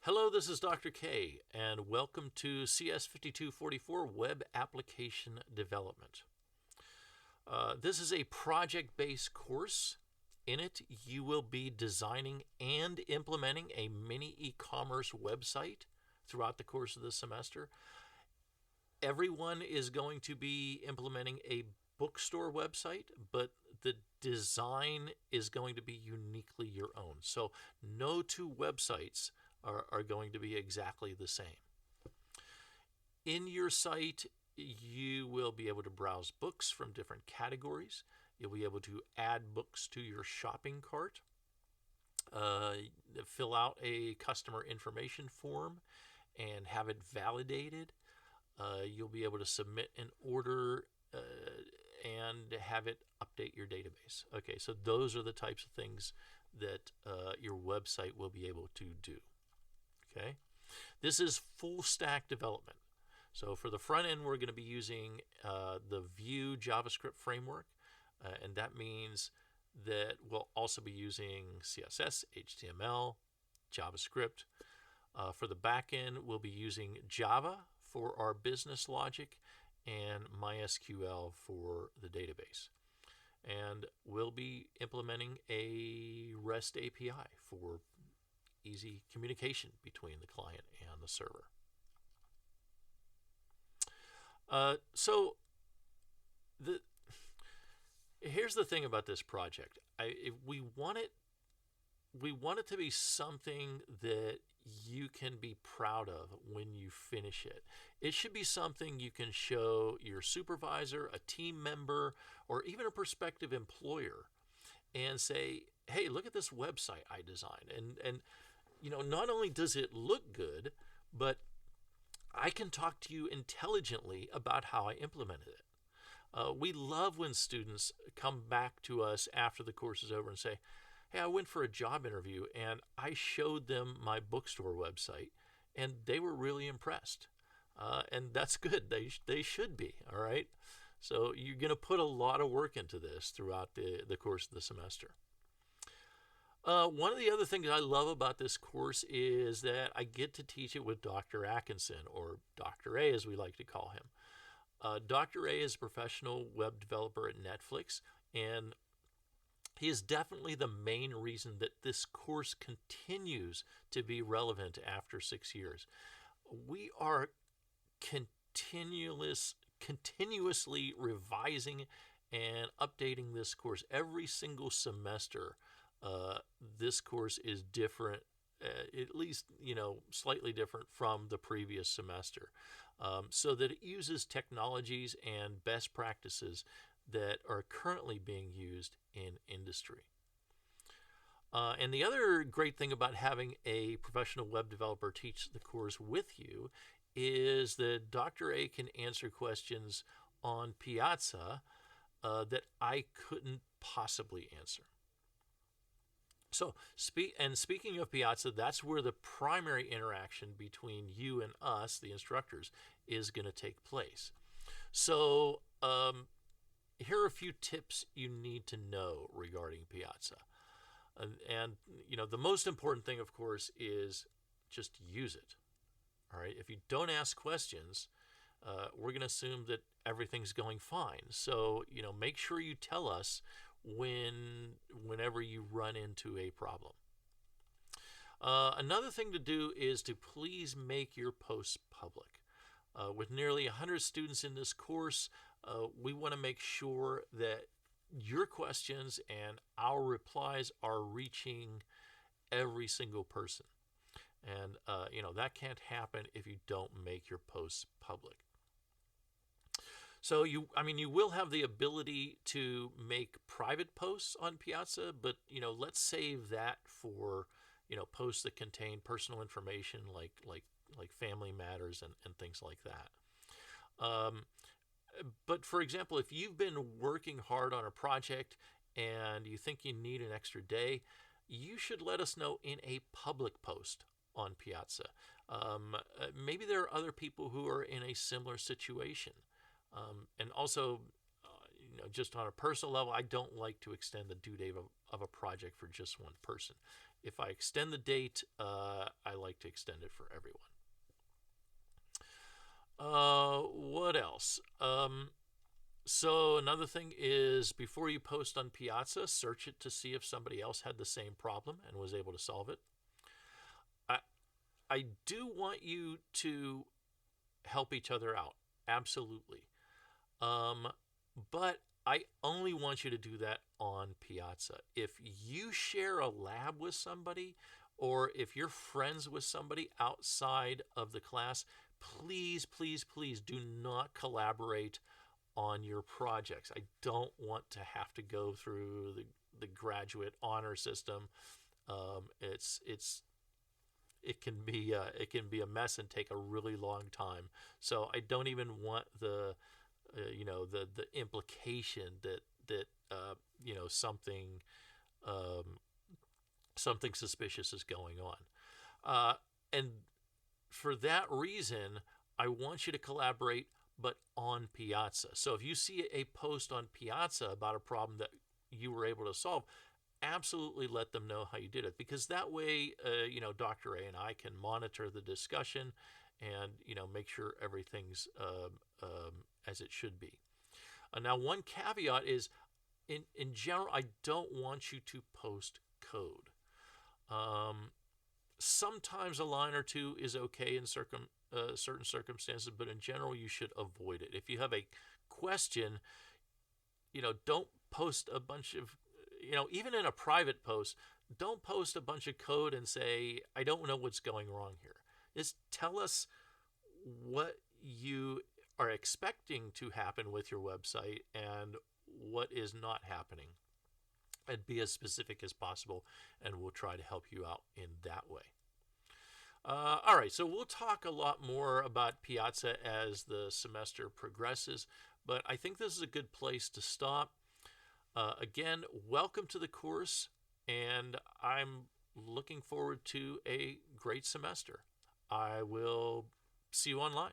Hello, this is Dr. K, and welcome to CS5244 Web Application Development. This is a project-based course. In it, you will be designing and implementing a mini e-commerce website throughout the course of the semester. Everyone is going to be implementing a bookstore website, but the design is going to be uniquely your own. So no two websites are going to be exactly the same. In your site, you will be able to browse books from different categories. You'll be able to add books to your shopping cart, fill out a customer information form, and have it validated. You'll be able to submit an order and have it update your database. Okay, so those are the types of things that your website will be able to do. Okay, this is full stack development. So for the front end, we're going to be using the Vue JavaScript framework, and that means that we'll also be using CSS, HTML, JavaScript. For the back end, we'll be using Java for our business logic and MySQL for the database. And we'll be implementing a REST API for easy communication between the client and the server. Here's the thing about this project. We want it to be something that you can be proud of when you finish it. It should be something you can show your supervisor, a team member, or even a prospective employer and say, hey, look at this website I designed. And you know, not only does it look good, but I can talk to you intelligently about how I implemented it. We love when students come back to us after the course is over and say, hey, I went for a job interview and I showed them my bookstore website and they were really impressed. And that's good. They should be, all right? So you're going to put a lot of work into this throughout the course of the semester. One of the other things I love about this course is that I get to teach it with Dr. Atkinson, or Dr. A as we like to call him. Dr. A is a professional web developer at Netflix, and he is definitely the main reason that this course continues to be relevant after 6 years. We are continuously revising and updating this course every single semester. This course is different, at least, slightly different from the previous semester, so that it uses technologies and best practices that are currently being used in industry. And the other great thing about having a professional web developer teach the course with you is that Dr. A can answer questions on Piazza that I couldn't possibly answer. So, speaking of Piazza, that's where the primary interaction between you and us, the instructors, is going to take place. So, here are a few tips you need to know regarding Piazza. And the most important thing, of course, is just use it. All right. If you don't ask questions, we're going to assume that everything's going fine. So, make sure you tell us whenever you run into a problem. Another thing to do is to please make your posts public. With nearly 100 students in this course, we want to make sure that your questions and our replies are reaching every single person. And, that can't happen if you don't make your posts public. So you will have the ability to make private posts on Piazza, but let's save that for posts that contain personal information like family matters and things like that. But for example, if you've been working hard on a project and you think you need an extra day, you should let us know in a public post on Piazza. Maybe there are other people who are in a similar situation. And also, just on a personal level, I don't like to extend the due date of a project for just one person. if I extend the date, I like to extend it for everyone. What else? So another thing is, before you post on Piazza, search it to see if somebody else had the same problem and was able to solve it. I do want you to help each other out, absolutely. But I only want you to do that on Piazza. If you share a lab with somebody, or if you're friends with somebody outside of the class, please, please, please do not collaborate on your projects. I don't want to have to go through the graduate honor system. It can be a mess and take a really long time. So I don't even want the the implication that something something suspicious is going on. And for that reason, I want you to collaborate, but on Piazza. So if you see a post on Piazza about a problem that you were able to solve, absolutely let them know how you did it, because that way, Dr. A and I can monitor the discussion and make sure everything's as it should be. Now, one caveat is, in general, I don't want you to post code. Sometimes a line or two is okay in certain circumstances, but in general, you should avoid it. If you have a question, don't post a bunch of, even in a private post, don't post a bunch of code and say, I don't know what's going wrong here. Just tell us what you are expecting to happen with your website and what is not happening, and be as specific as possible, and we'll try to help you out in that way. All right, so we'll talk a lot more about Piazza as the semester progresses, but I think this is a good place to stop. Again, welcome to the course, and I'm looking forward to a great semester. I will see you online.